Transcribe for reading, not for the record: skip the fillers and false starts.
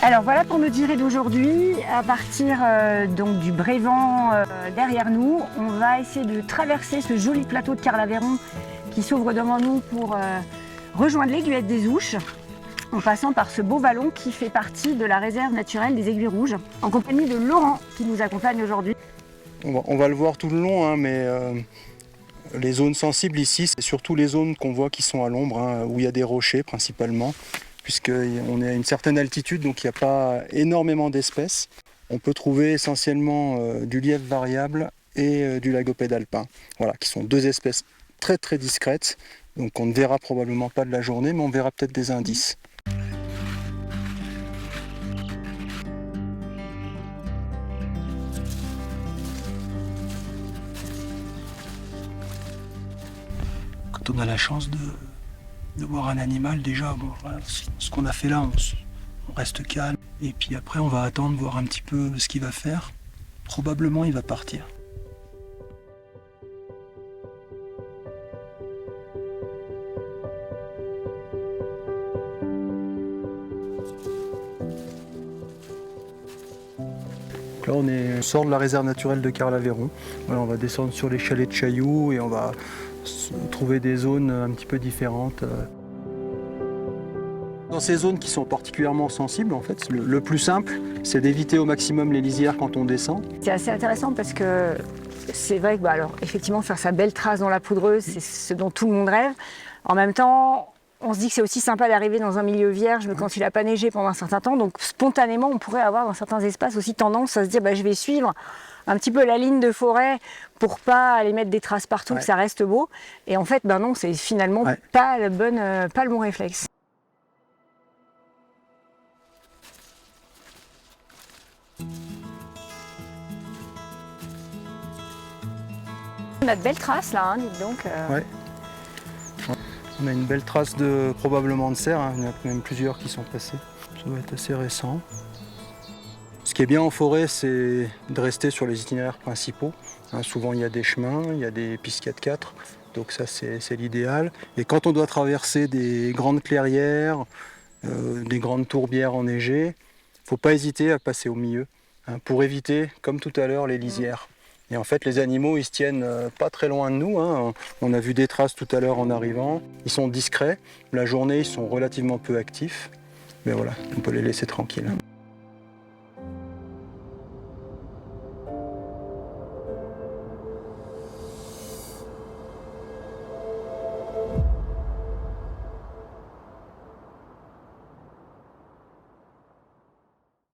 Alors voilà pour notre virée d'aujourd'hui. À partir donc du Brévent derrière nous, on va essayer de traverser ce joli plateau de Carlaveron qui s'ouvre devant nous pour rejoindre l'aiguillette des Ouches, en passant par ce beau vallon qui fait partie de la réserve naturelle des Aiguilles Rouges, en compagnie de Laurent qui nous accompagne aujourd'hui. On va le voir tout le long, hein, mais les zones sensibles ici, c'est surtout les zones qu'on voit qui sont à l'ombre, hein, où il y a des rochers principalement, puisqu'on est à une certaine altitude, donc il n'y a pas énormément d'espèces. On peut trouver essentiellement du lièvre variable et du lagopède alpin, voilà, qui sont deux espèces très très discrètes, donc on ne verra probablement pas de la journée, mais on verra peut-être des indices. Quand on a la chance de voir un animal, déjà, bon, voilà, ce qu'on a fait là, on reste calme. Et puis après, on va attendre, voir un petit peu ce qu'il va faire. Probablement, il va partir. Donc là, on sort de la réserve naturelle de Carlaveron. Voilà, on va descendre sur les chalets de Chailloux et on va trouver des zones un petit peu différentes. Dans ces zones qui sont particulièrement sensibles, en fait, le plus simple, c'est d'éviter au maximum les lisières quand on descend. C'est assez intéressant parce que c'est vrai que alors, effectivement, faire sa belle trace dans la poudreuse, c'est ce dont tout le monde rêve. En même temps, on se dit que c'est aussi sympa d'arriver dans un milieu vierge quand il n'a pas neigé pendant un certain temps. Donc spontanément, on pourrait avoir dans certains espaces aussi tendance à se dire je vais suivre un petit peu la ligne de forêt pour pas aller mettre des traces partout, que ça reste beau. Et en fait, non, c'est finalement pas le bon réflexe. On a de belles traces là, dites donc. Ouais. On a une belle trace probablement de cerf, hein. Il y en a même plusieurs qui sont passés. Ça doit être assez récent. Ce qui est bien en forêt, c'est de rester sur les itinéraires principaux. Hein, souvent il y a des chemins, il y a des pistes 4x4, donc ça c'est l'idéal. Et quand on doit traverser des grandes clairières, des grandes tourbières enneigées, il ne faut pas hésiter à passer au milieu, hein, pour éviter, comme tout à l'heure, les lisières. Et en fait, les animaux, ils se tiennent pas très loin de nous, hein. On a vu des traces tout à l'heure en arrivant. Ils sont discrets. La journée, ils sont relativement peu actifs. Mais voilà, on peut les laisser tranquilles.